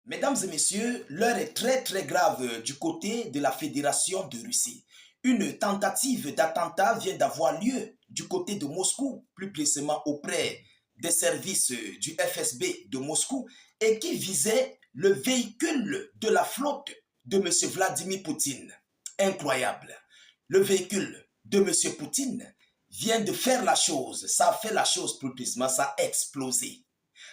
Mesdames et messieurs, l'heure est très grave du côté de la Fédération de Russie. Une tentative d'attentat vient d'avoir lieu du côté de Moscou, plus précisément auprès des services du FSB de Moscou, et qui visait le véhicule de la flotte de M. Vladimir Poutine. Incroyable. Le véhicule de M. Poutine vient de faire la chose. Ça a fait la chose plus précisément, ça a explosé.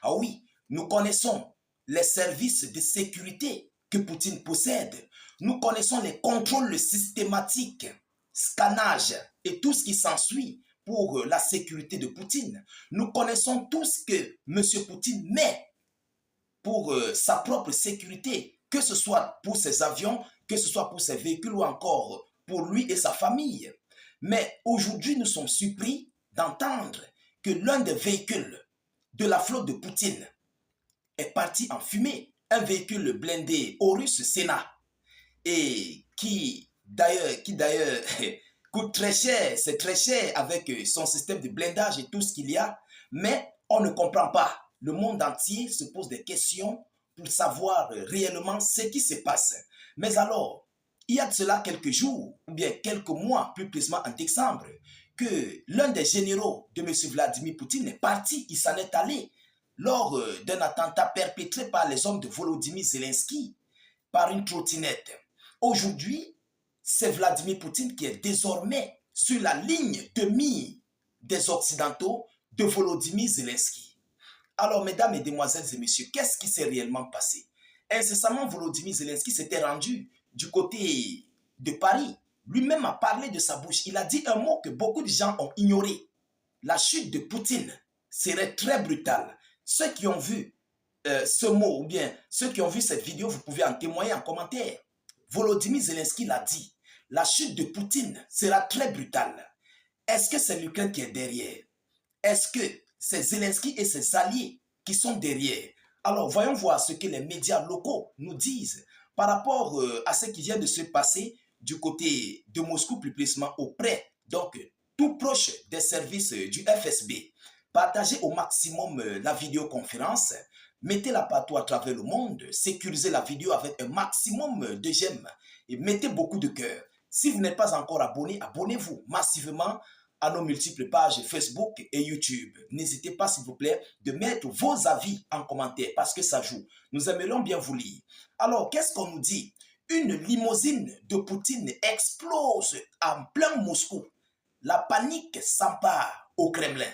Ah oui, nous connaissons les services de sécurité que Poutine possède. Nous connaissons les contrôles systématiques, scannage et tout ce qui s'ensuit pour la sécurité de Poutine. Nous connaissons tout ce que M. Poutine met pour sa propre sécurité, que ce soit pour ses avions, que ce soit pour ses véhicules ou encore pour lui et sa famille. Mais aujourd'hui, nous sommes surpris d'entendre que l'un des véhicules de la flotte de Poutine est parti en fumée. Un véhicule blindé Horus Sénat et qui d'ailleurs coûte très cher, c'est très cher avec son système de blindage et tout ce qu'il y a, mais on ne comprend pas. Le monde entier se pose des questions pour savoir réellement ce qui se passe. Mais alors, il y a de cela quelques jours, ou bien quelques mois, plus précisément en décembre, que l'un des généraux de M. Vladimir Poutine est parti, il s'en est allé lors d'un attentat perpétré par les hommes de Volodymyr Zelensky par une trottinette. Aujourd'hui, c'est Vladimir Poutine qui est désormais sur la ligne de mire des Occidentaux de Volodymyr Zelensky. Alors, mesdames, mesdemoiselles et messieurs, qu'est-ce qui s'est réellement passé? Incessamment, Volodymyr Zelensky s'était rendu du côté de Paris. Lui-même a parlé de sa bouche. Il a dit un mot que beaucoup de gens ont ignoré. La chute de Poutine serait très brutale. Ceux qui ont vu ce mot, ou bien ceux qui ont vu cette vidéo, vous pouvez en témoigner en commentaire. Volodymyr Zelensky l'a dit. La chute de Poutine sera très brutale. Est-ce que c'est l'Ukraine qui est derrière? Est-ce que c'est Zelensky et ses alliés qui sont derrière? Alors, voyons voir ce que les médias locaux nous disent par rapport à ce qui vient de se passer du côté de Moscou, plus précisément auprès, donc tout proche des services du FSB. Partagez au maximum la vidéoconférence, mettez-la partout à travers le monde, sécurisez la vidéo avec un maximum de j'aime et mettez beaucoup de cœur. Si vous n'êtes pas encore abonné, abonnez-vous massivement à nos multiples pages Facebook et YouTube. N'hésitez pas, s'il vous plaît, de mettre vos avis en commentaire parce que ça joue. Nous aimerions bien vous lire. Alors, qu'est-ce qu'on nous dit? Une limousine de Poutine explose en plein Moscou. La panique s'empare au Kremlin.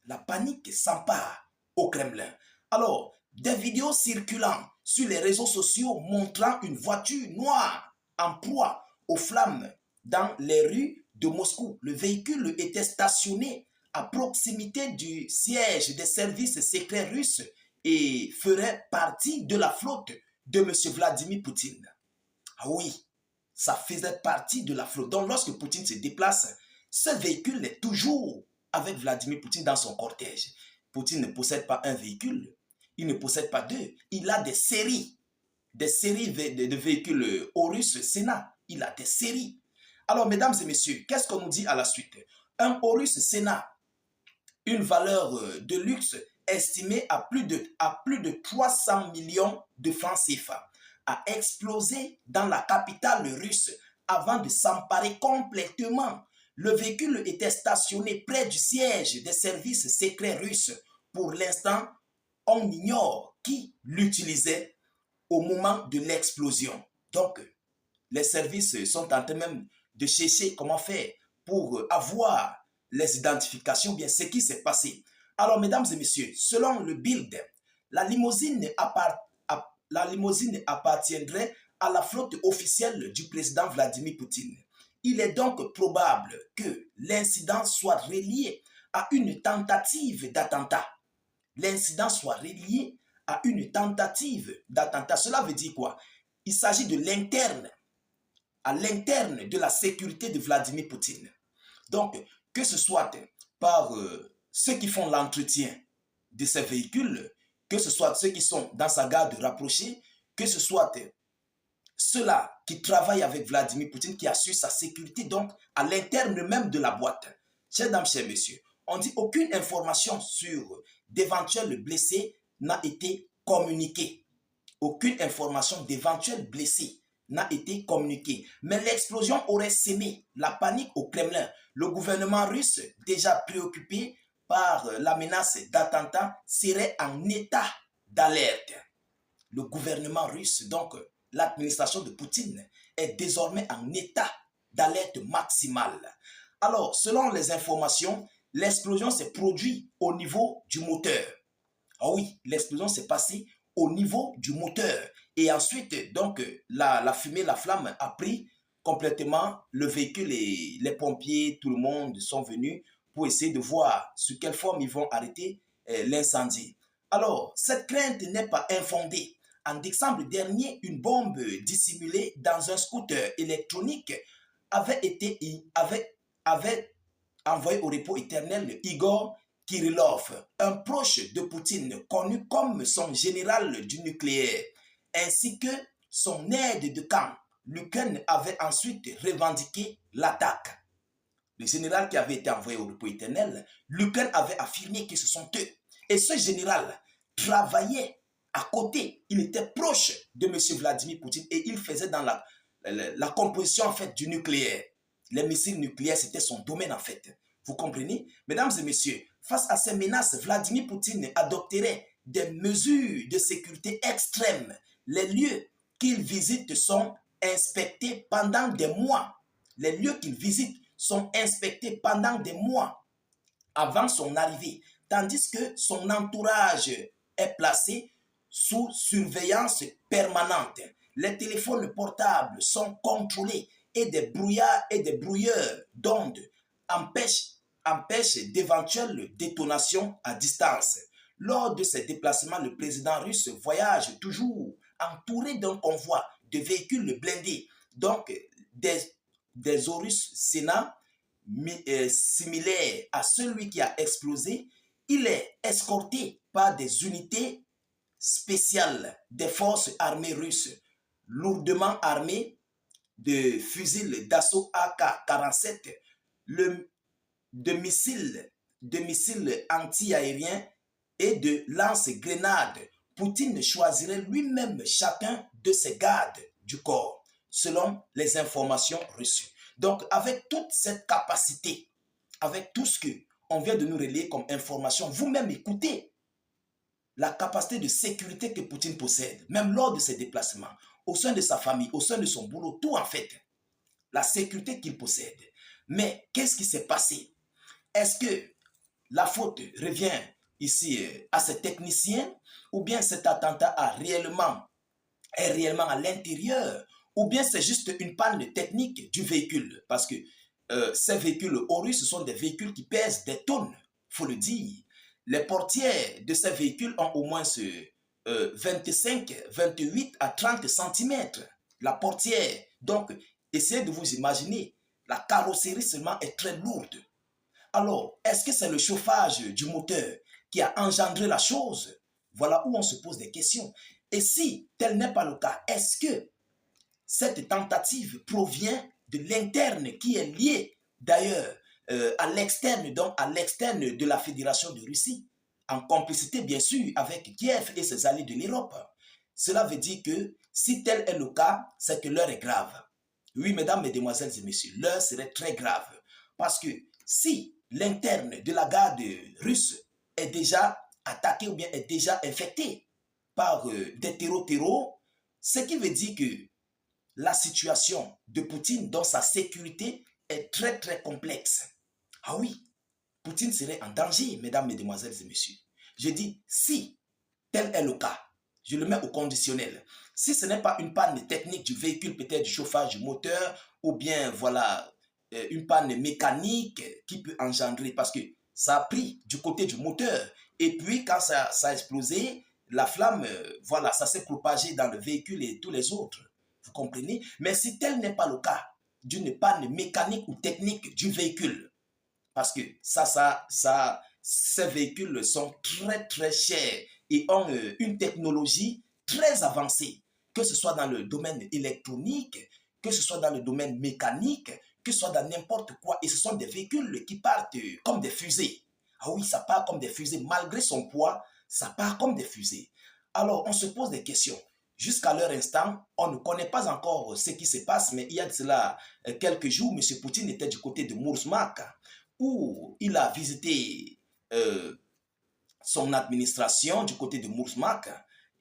La panique s'empare au Kremlin. Alors, des vidéos circulant sur les réseaux sociaux montrant une voiture noire en proie aux flammes dans les rues de Moscou. Le véhicule était stationné à proximité du siège des services secrets russes et ferait partie de la flotte de M. Vladimir Poutine. Ah oui, ça faisait partie de la flotte. Donc lorsque Poutine se déplace, ce véhicule est toujours avec Vladimir Poutine dans son cortège. Poutine ne possède pas un véhicule, il ne possède pas deux, il a des séries de véhicules Horus Sénat. Il a des séries. Alors, mesdames et messieurs, qu'est-ce qu'on nous dit à la suite? Un Horus Sénat, une valeur de luxe estimée à plus de 300 millions de francs CFA, a explosé dans la capitale russe avant de s'emparer complètement. Le véhicule était stationné près du siège des services secrets russes. Pour l'instant, on ignore qui l'utilisait au moment de l'explosion. Donc, les services sont en train même de chercher comment faire pour avoir les identifications, bien ce qui s'est passé. Alors, mesdames et messieurs, selon le Bild, la limousine appartiendrait à la flotte officielle du président Vladimir Poutine. Il est donc probable que l'incident soit relié à une tentative d'attentat. L'incident soit relié à une tentative d'attentat. Cela veut dire quoi? Il s'agit de l'interne, à l'interne de la sécurité de Vladimir Poutine. Donc, que ce soit par ceux qui font l'entretien de ces véhicules, que ce soit ceux qui sont dans sa garde rapprochée, que ce soit ceux-là qui travaillent avec Vladimir Poutine, qui assurent sa sécurité, donc à l'interne même de la boîte. Chers dames, chers messieurs, on dit aucune information sur d'éventuels blessés n'a été communiquée. Aucune information d'éventuels blessés n'a été communiquée. Mais l'explosion aurait sémé la panique au Kremlin. Le gouvernement russe, déjà préoccupé par la menace d'attentat, serait en état d'alerte. Le gouvernement russe, donc l'administration de Poutine, est désormais en état d'alerte maximale. Alors, selon les informations, l'explosion s'est produite au niveau du moteur. Ah oui, l'explosion s'est passée au niveau du moteur. Et ensuite, donc, la fumée, la flamme a pris complètement le véhicule et les pompiers, tout le monde sont venus pour essayer de voir sous quelle forme ils vont arrêter l'incendie. Alors, cette crainte n'est pas infondée. En décembre dernier, une bombe dissimulée dans un scooter électronique avait envoyé au repos éternel Igor Kirillov, un proche de Poutine connu comme son général du nucléaire, ainsi que son aide de camp. Lukin avait ensuite revendiqué l'attaque. Le général qui avait été envoyé au repos éternel, Lukin avait affirmé que ce sont eux. Et ce général travaillait à côté, il était proche de M. Vladimir Poutine et il faisait dans la composition en fait du nucléaire. Les missiles nucléaires, c'était son domaine en fait. Vous comprenez? Mesdames et messieurs, face à ces menaces, Vladimir Poutine adopterait des mesures de sécurité extrêmes. Les lieux qu'il visite sont inspectés pendant des mois. Les lieux qu'il visite sont inspectés pendant des mois avant son arrivée, tandis que son entourage est placé sous surveillance permanente. Les téléphones portables sont contrôlés et des brouillards et des brouilleurs d'ondes empêchent d'éventuelles détonations à distance. Lors de ces déplacements, le président russe voyage toujours entouré d'un convoi de véhicules blindés, donc des Horus Sénat similaire à celui qui a explosé. Il est escorté par des unités spéciales des forces armées russes, lourdement armées de fusils d'assaut AK-47, de missiles anti-aériens et de lance-grenades. Poutine choisirait lui-même chacun de ses gardes du corps, selon les informations reçues. Donc, avec toute cette capacité, avec tout ce qu'on vient de nous relayer comme information, vous-même écoutez la capacité de sécurité que Poutine possède, même lors de ses déplacements, au sein de sa famille, au sein de son boulot, tout en fait, la sécurité qu'il possède. Mais qu'est-ce qui s'est passé? Est-ce que la faute revient ici à ces techniciens ou bien cet attentat est réellement à l'intérieur ou bien c'est juste une panne technique du véhicule? Parce que ces véhicules Horus, ce sont des véhicules qui pèsent des tonnes, il faut le dire. Les portières de ces véhicules ont au moins 25, 28 à 30 cm. La portière, donc, essayez de vous imaginer, la carrosserie seulement est très lourde. Alors, est-ce que c'est le chauffage du moteur qui a engendré la chose? Voilà où on se pose des questions. Et si tel n'est pas le cas, est-ce que cette tentative provient de l'interne qui est lié d'ailleurs à l'externe, donc à l'externe de la Fédération de Russie, en complicité bien sûr avec Kiev et ses alliés de l'Europe? Cela veut dire que si tel est le cas, c'est que l'heure est grave. Oui, mesdames, mesdemoiselles et messieurs, l'heure serait très grave. Parce que si l'interne de la garde russe est déjà attaqué ou bien est déjà infecté par des terreaux, ce qui veut dire que la situation de Poutine dans sa sécurité est très très complexe. Ah oui, Poutine serait en danger, mesdames, mesdemoiselles et messieurs. Je dis si tel est le cas, je le mets au conditionnel. Si ce n'est pas une panne technique du véhicule, peut-être du chauffage du moteur, ou bien voilà, une panne mécanique qui peut engendrer, parce que ça a pris du côté du moteur, et puis quand ça a explosé, la flamme, voilà, ça s'est propagé dans le véhicule et tous les autres. Vous comprenez? Mais si tel n'est pas le cas d'une panne mécanique ou technique du véhicule, parce que ces véhicules sont très très chers et ont une technologie très avancée, que ce soit dans le domaine électronique, que ce soit dans le domaine mécanique, que ce soit dans n'importe quoi. Et ce sont des véhicules qui partent comme des fusées. Ah oui, ça part comme des fusées. Malgré son poids, ça part comme des fusées. Alors, on se pose des questions. Jusqu'à leur instant, on ne connaît pas encore ce qui se passe, mais il y a de cela quelques jours, M. Poutine était du côté de Moursmak, où il a visité son administration du côté de Moursmak.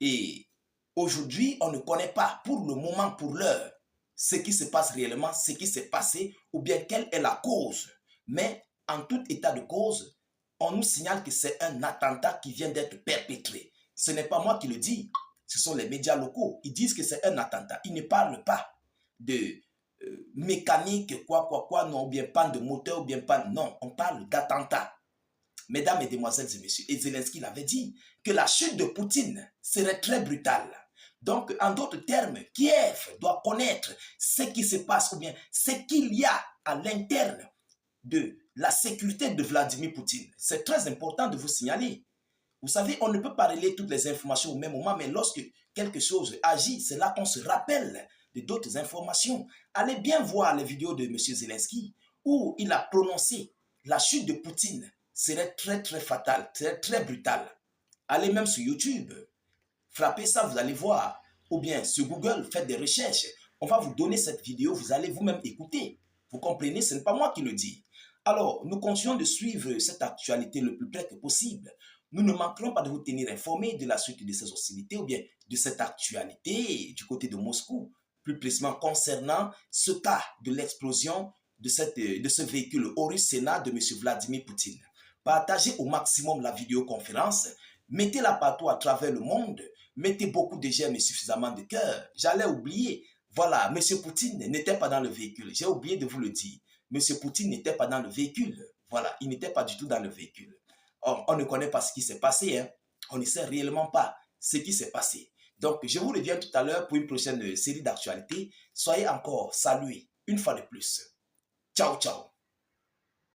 Et aujourd'hui, on ne connaît pas pour le moment, pour l'heure, ce qui se passe réellement, ce qui s'est passé, ou bien quelle est la cause. Mais en tout état de cause, on nous signale que c'est un attentat qui vient d'être perpétré. Ce n'est pas moi qui le dis, ce sont les médias locaux. Ils disent que c'est un attentat. Ils ne parlent pas de mécanique, quoi, non, ou bien panne de moteur, ou bien panne. Non, on parle d'attentat. Mesdames, Mesdemoiselles et Messieurs, et Zelensky l'avait dit, que la chute de Poutine serait très brutale. Donc, en d'autres termes, Kiev doit connaître ce qui se passe, ou bien ce qu'il y a à l'interne de la sécurité de Vladimir Poutine. C'est très important de vous signaler. Vous savez, on ne peut pas relayer toutes les informations au même moment, mais lorsque quelque chose agit, c'est là qu'on se rappelle de d'autres informations. Allez bien voir les vidéos de M. Zelensky, où il a prononcé la chute de Poutine serait très très fatale, très brutale. Allez même sur YouTube, frappez ça, vous allez voir. Ou bien sur Google, faites des recherches. On va vous donner cette vidéo, vous allez vous-même écouter. Vous comprenez, ce n'est pas moi qui le dis. Alors, nous continuons de suivre cette actualité le plus près que possible. Nous ne manquerons pas de vous tenir informés de la suite de ces hostilités ou bien de cette actualité du côté de Moscou, plus précisément concernant ce cas de l'explosion de ce véhicule Horus Sénat de M. Vladimir Poutine. Partagez au maximum la vidéoconférence, mettez-la partout à travers le monde, mettez beaucoup de j'aime et suffisamment de cœur. J'allais oublier, voilà, M. Poutine n'était pas dans le véhicule, j'ai oublié de vous le dire. M. Poutine n'était pas dans le véhicule, voilà, il n'était pas du tout dans le véhicule. On ne connaît pas ce qui s'est passé, hein. On ne sait réellement pas ce qui s'est passé. Donc, je vous reviens tout à l'heure pour une prochaine série d'actualités. Soyez encore salués une fois de plus. Ciao, ciao.